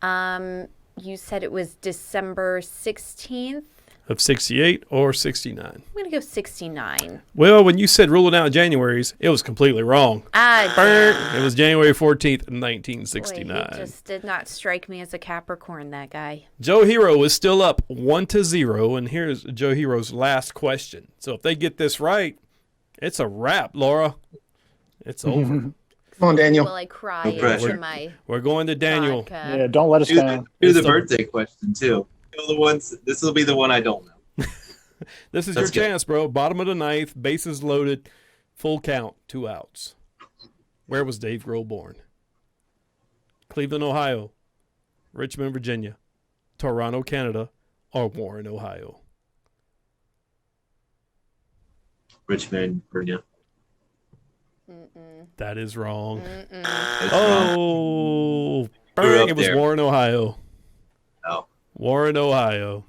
You said it was December 16th? Of 68 or 69? I'm going to go 69. Well, when you said ruling out Januaries, it was completely wrong. It was January 14th, 1969. Boy, he just did not strike me as a Capricorn, that guy. Joe Hero is still up 1-0, and here's Joe Hero's last question. So if they get this right, it's a wrap, Laura. It's over. Come on, Daniel. Will I cry No into pressure. my We're going to Daniel. vodka? Yeah, don't let us down. Do the It's the- birthday question too. The ones. This will be the one I don't know. This is That's your good. chance, bro. Bottom of the ninth, bases loaded, full count, 2 outs. Where was Dave Grohl born? Cleveland, Ohio, Richmond, Virginia, Toronto, Canada, or Warren, Ohio? Richmond, Virginia. That is wrong. That's wrong. Oh, Grew up it was there. Warren, Ohio. Oh. Warren, Ohio.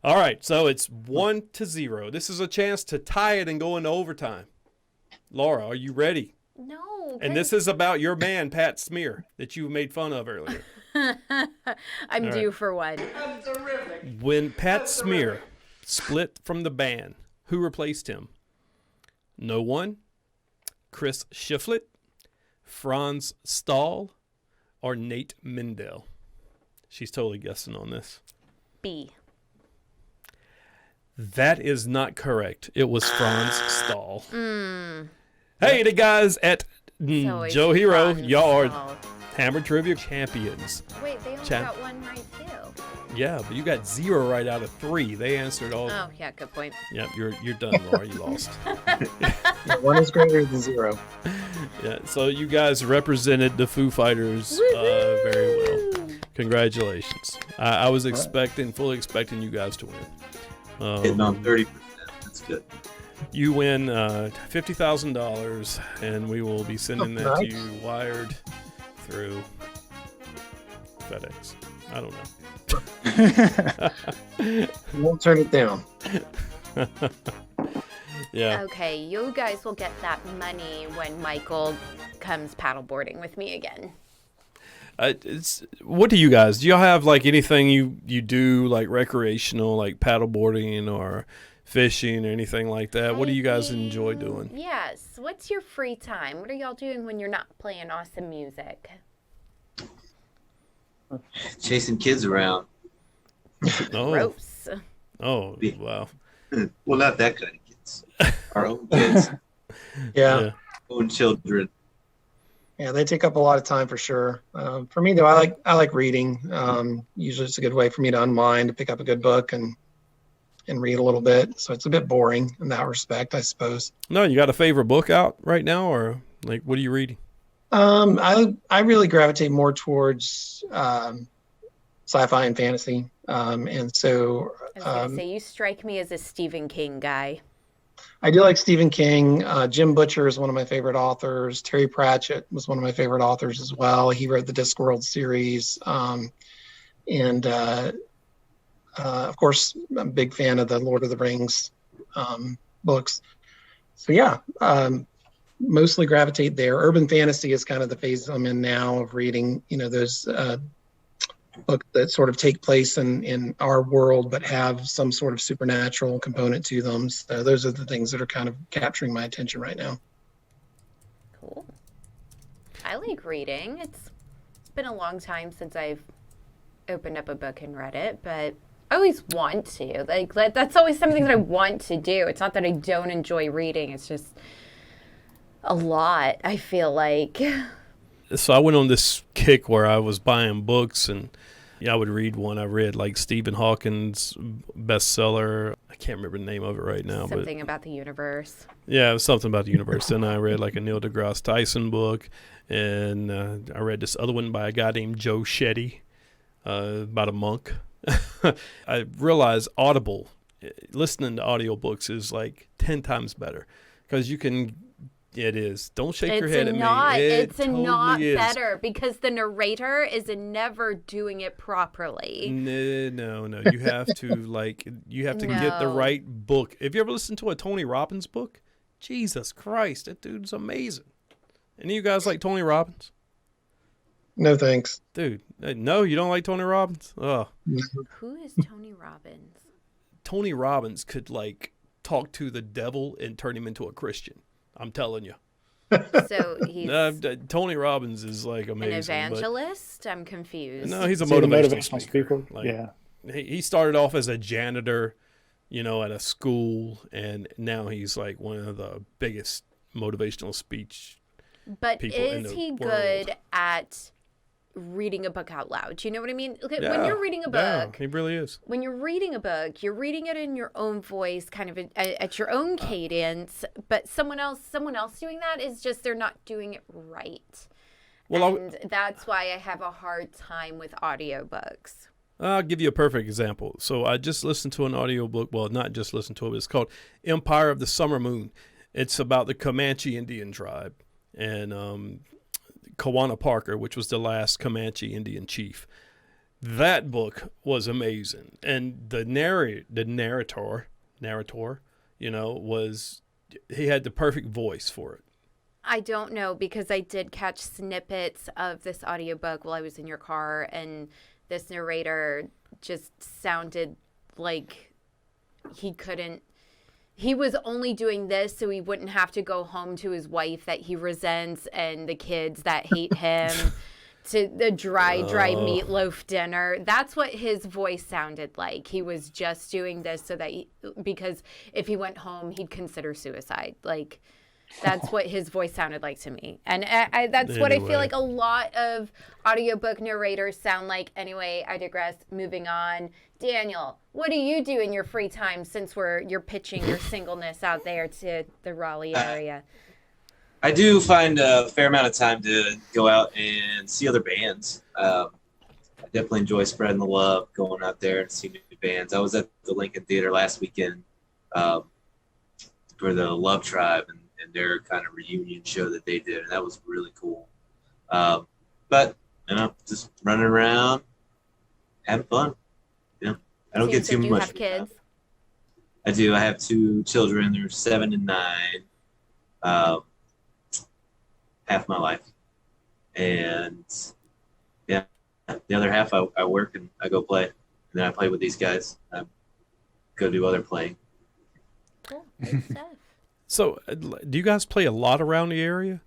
All right, so it's 1-0. This is a chance to tie it and go into overtime. Laura, are you ready? No. And this is about your man, Pat Smear, that you made fun of earlier. I'm due for one. When Pat Smear split from the band, who replaced him? No one, Chris Shiflett, Franz Stahl, or Nate Mendel? She's totally guessing on this. B. That is not correct. It was Franz Stahl. Hey, the guys at So it's Joe Hero, Franz y'all are Stahl. Hammer Trivia champions. Wait, they only Champ- got one right too. Yeah, but you got 0 right out of 3. They answered all. Oh, yeah, good point. Yep, you're done, Laura. You lost. One is greater than 0. Yeah, so you guys represented the Foo Fighters very well. Congratulations. I was fully expecting you guys to win. Hitting on 30%. That's good. You win $50,000, and we will be sending that to you wired through FedEx. I don't know. Won't turn it down. Yeah. Okay, you guys will get that money when Michael comes paddleboarding with me again. What do you guys? Do y'all have like anything you do like recreational, like paddleboarding or fishing or anything like that? What do you guys enjoy doing? Yes. What's your free time? What are y'all doing when you're not playing awesome music? Chasing kids around. Oh, Gross. oh, wow. Well, not that kind of kids. Our own kids. Yeah. Own children. Yeah, they take up a lot of time for sure. For me though, I like reading. Usually it's a good way for me to unwind, to pick up a good book and read a little bit. So it's a bit boring in that respect, I suppose. No, you got a favorite book out right now, or like what are you reading? I really gravitate more towards sci-fi and fantasy. And so I was going to say, you strike me as a Stephen King guy. I do like Stephen King. Jim Butcher is one of my favorite authors. Terry Pratchett was one of my favorite authors as well. He wrote the Discworld series. And of course, I'm a big fan of the Lord of the Rings books. So yeah, mostly gravitate there. Urban fantasy is kind of the phase I'm in now of reading, those books that sort of take place in our world, but have some sort of supernatural component to them. So those are the things that are kind of capturing my attention right now. Cool. I like reading. It's been a long time since I've opened up a book and read it, but I always want to. Like that's always something that I want to do. It's not that I don't enjoy reading. It's just a lot, I feel like. So I went on this kick where I was buying books and Yeah, I would read one. I read like Stephen Hawking's bestseller. I can't remember the name of it right now. Something about the universe. Yeah, it was something about the universe. Then I read like a Neil deGrasse Tyson book, and I read this other one by a guy named Joe Shetty about a monk. I realized Audible, listening to audiobooks is like 10 times better because you can. It is. Don't shake your head at me. It's totally not is. better because the narrator is never doing it properly. No. You have to get the right book. Have you ever listened to a Tony Robbins book? Jesus Christ, that dude's amazing. Any of you guys like Tony Robbins? No thanks. Dude, no, you don't like Tony Robbins? Oh. Who is Tony Robbins? Tony Robbins could like talk to the devil and turn him into a Christian. I'm telling you. So he's Tony Robbins is like amazing. an evangelist? I'm confused. No, he's a Is he the motivational speaker. speaker? Like, Yeah. He started off as a janitor, at a school, and now he's like one of the biggest motivational speech. But people in is the he world. good at reading a book out loud? Do you know what I mean? Okay, Yeah, when you're reading a book, he really is. when you're reading a book, you're reading it in your own voice, kind of at your own cadence. But someone else doing that is just they're not doing it right. Well, And that's why I have a hard time with audiobooks. I'll give you a perfect example. So I just listened to an audiobook. Well, not just listened to it. It's called Empire of the Summer Moon. It's about the Comanche Indian tribe and Kawana Parker, which was the last Comanche Indian chief. That book was amazing. And the narrator, he had the perfect voice for it. I don't know because I did catch snippets of this audiobook while I was in your car, and this narrator just sounded like he was only doing this so he wouldn't have to go home to his wife that he resents and the kids that hate him to the dry meatloaf dinner. That's what his voice sounded like. He was just doing this so that because if he went home, he'd consider suicide. Like, that's what his voice sounded like to me. And that's what I feel like a lot of audiobook narrators sound like. Anyway, I digress. Moving on. Daniel, what do you do in your free time since you're pitching your singleness out there to the Raleigh area? I do find a fair amount of time to go out and see other bands. I definitely enjoy spreading the love, going out there and seeing new bands. I was at the Lincoln Theater last weekend for the Love Tribe and their kind of reunion show that they did, and that was really cool. But just running around, having fun. I don't get too much. Do you have kids? I do. I have 2 children. They're 7 and 9. Half my life, and the other half I work and I go play, and then I play with these guys. I go do other playing. Cool. Good stuff. So, do you guys play a lot around the area?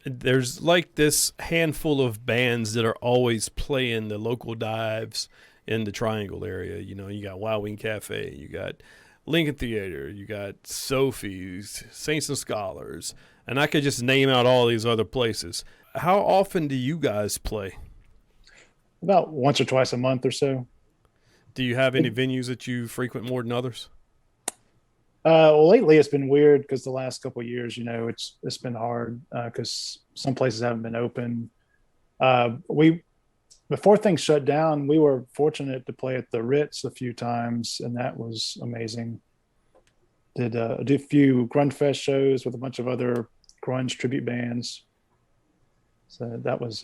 There's like this handful of bands that are always playing the local dives in the Triangle area. You got Wild Wing Cafe, you got Lincoln Theater, you got Sophie's, Saints and Scholars, and I could just name out all these other places. How often do you guys play? About once or twice a month or so. Do you have any venues that you frequent more than others? Well, lately it's been weird because the last couple of years, it's been hard because some places haven't been open. Before things shut down, we were fortunate to play at the Ritz a few times, and that was amazing. Did a few Grunge Fest shows with a bunch of other grunge tribute bands. So that was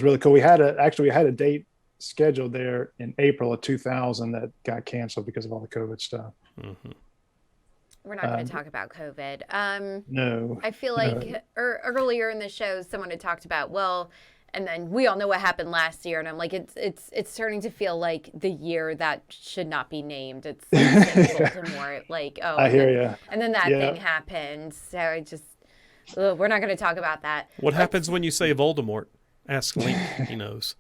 really cool. We had a date scheduled there in April of 2000 that got canceled because of all the COVID stuff. Mm-hmm. We're not going to talk about COVID. No. I feel like earlier in the show, someone had talked about, and then we all know what happened last year, and I'm like, it's starting to feel like the year that should not be named. It's Voldemort, I hear you. And then that thing happened, so I just we're not going to talk about that. What happens when you say Voldemort? Ask Link. He knows.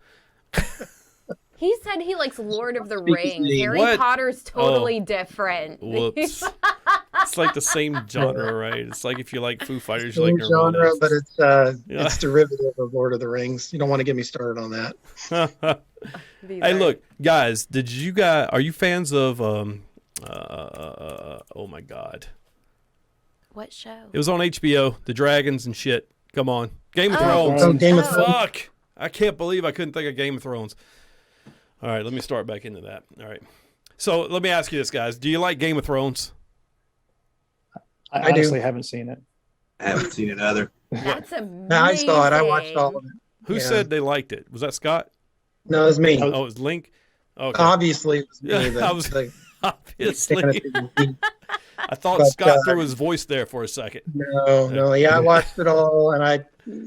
He said he likes Lord of the Rings. Harry What? Potter's totally different. Whoops. It's like the same genre, right? It's like if you like Foo Fighters, you Same like Nirvana. genre, but it's derivative of Lord of the Rings. You don't want to get me started on that. Hey, look, guys, are you fans of, oh my God. What show? It was on HBO, The Dragons and shit. Come on. Game of Thrones. Oh, Game of Thrones. Fuck. I can't believe I couldn't think of Game of Thrones. All right, let me start back into that. All right. So let me ask you this, guys. Do you like Game of Thrones? I honestly haven't seen it. I haven't seen it either. That's amazing. No, I saw it. I watched all of it. Who Yeah. said they liked it? Was that Scott? No, it was me. Oh, it was Link? Okay. Obviously, it was me. Yeah, I was- Obviously. No, I thought But, Scott threw his voice there for a second. yeah, I watched it all, and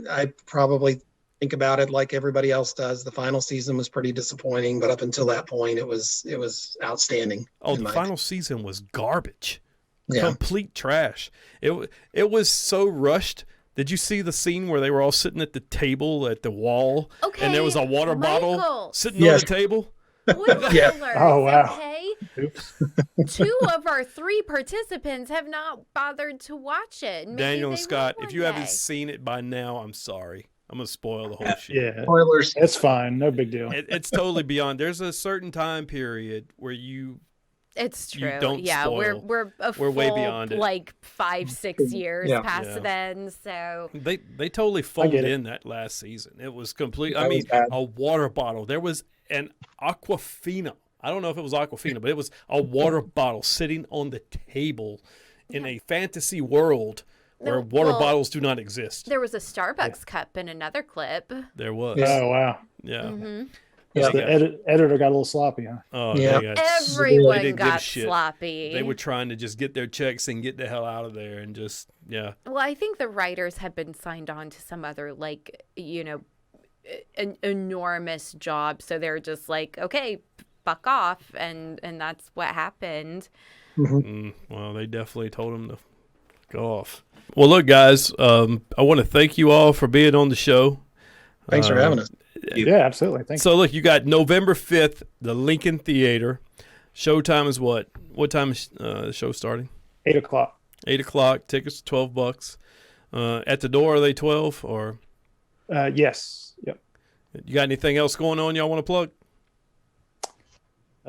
I probably think about it like everybody else does. The final season was pretty disappointing, but up until that point, it was outstanding. Oh, in the my final season was garbage. Yeah. Complete trash. It was so rushed. Did you see the scene where they were all sitting at the table at the wall, Okay, and there was a water bottle Michael. sitting Yes. on the table? Spoiler Yeah. alert, Oh, wow. Okay? Oops. 2 of our 3 participants have not bothered to watch it. Maybe Daniel and they Scott, will if one you haven't day. seen it by now, I'm sorry. I'm gonna spoil the whole shit. Yeah, Spoilers. it's fine. No big deal. It's totally beyond. There's a certain time period where It's You true. don't yeah, spoil. we're We're way full, beyond it. like 5-6 years Yeah. past Yeah. then. So they totally phoned get it. in that last season. It was complete. That I was mean, bad. a water bottle. There was an Aquafina. I don't know if it was Aquafina, but it was a water bottle sitting on the table in a fantasy world where No, water well, bottles do not exist. there was a Starbucks cup in another clip. There was. Yeah. Oh wow. Yeah. hmm Yeah. The editor got a little sloppy, huh? Oh, Yeah. they got- Everyone didn't give a got shit. sloppy. They were trying to just get their checks and get the hell out of there and just, yeah. Well, I think the writers had been signed on to some other, like, an enormous job. So they're just like, okay, fuck off. And that's what happened. Well, they definitely told him to go off. Well, look, guys, I want to thank you all for being on the show. Thanks for having us. Yeah, absolutely. Thanks. So, look, you got November 5th, the Lincoln Theater. Showtime is what? What time is the show starting? 8:00. 8 o'clock. Tickets $12. At the door, are they 12 or? Yes. Yep. You got anything else going on y'all want to plug?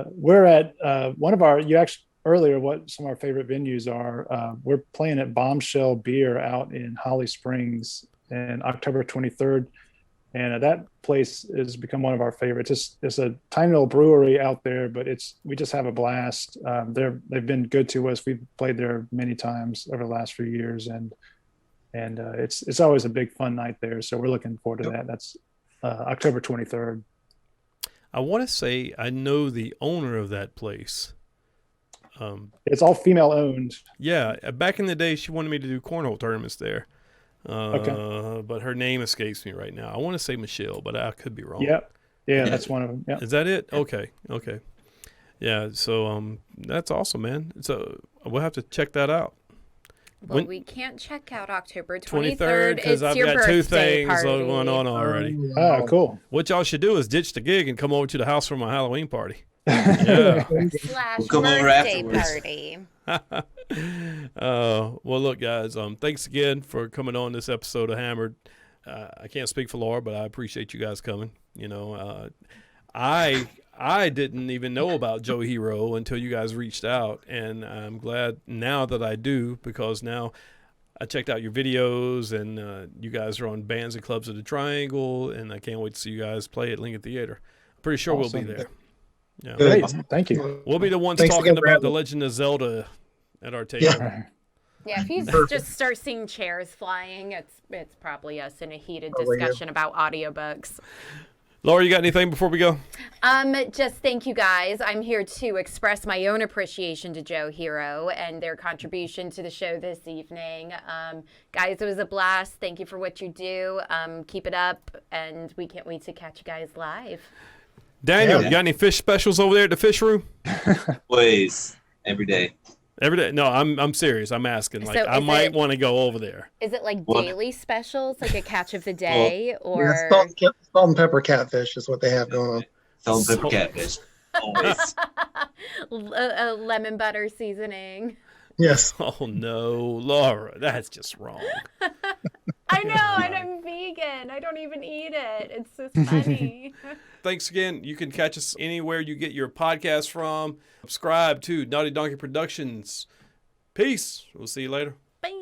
We're at one of our. You actually earlier what some of our favorite venues are. We're playing at Bombshell Beer out in Holly Springs in October 23rd, and that place has become one of our favorites. It's a tiny little brewery out there, but we just have a blast. They've been good to us. We've played there many times over the last few years, and it's always a big fun night there. So we're looking forward to that. That's October 23rd. I want to say I know the owner of that place. It's all female owned. Yeah, back in the day, she wanted me to do cornhole tournaments there. Okay. But her name escapes me right now. I want to say Michelle, but I could be wrong. Yep. Yeah, that's one of them. Yeah. Is that it? Okay. Yeah, so that's awesome, man. So we'll have to check that out. Well, When- we can't check out October 23rd, 23rd. because It's I've your got two birthday things party. going on already. Oh, cool. What y'all should do is ditch the gig and come over to the house for my Halloween party. Yeah. Slash We'll come over birthday afterwards. party. Well, look, guys. Thanks again for coming on this episode of Hammered. I can't speak for Laura, but I appreciate you guys coming. I didn't even know about Joe Hero until you guys reached out, and I'm glad now that I do, because now I checked out your videos, and you guys are on Bands and Clubs of the Triangle, and I can't wait to see you guys play at Lincoln Theater. I'm pretty sure we'll Awesome. be there. Yeah. Great. Thank you. We'll be the ones Thanks talking again for about The having Legend of Zelda at our table. Yeah. Yeah, if you Perfect. just start seeing chairs flying, it's probably us in a heated Probably you. discussion about audiobooks. Laura, you got anything before we go? Just thank you guys. I'm here to express my own appreciation to Joe Hero and their contribution to the show this evening. Guys, it was a blast. Thank you for what you do. Keep it up, and we can't wait to catch you guys live. Daniel, Yeah. you got any fish specials over there at the fish room? Always, every day. Every day? No, I'm serious. I'm asking. Like, So I is might it- want to go over there. Is it like What? daily specials, like a catch of the day, Yeah, or salt and pepper catfish is what they have going on. Salt and pepper Salt. catfish. Always. a lemon butter seasoning? Yes. Oh, no. Laura, that's just wrong. I know, and I'm vegan. I don't don't even eat it. It's so funny. Thanks again. You can catch us anywhere you get your podcast from. Subscribe to Naughty Donkey Productions. Peace. We'll see you later. Bye.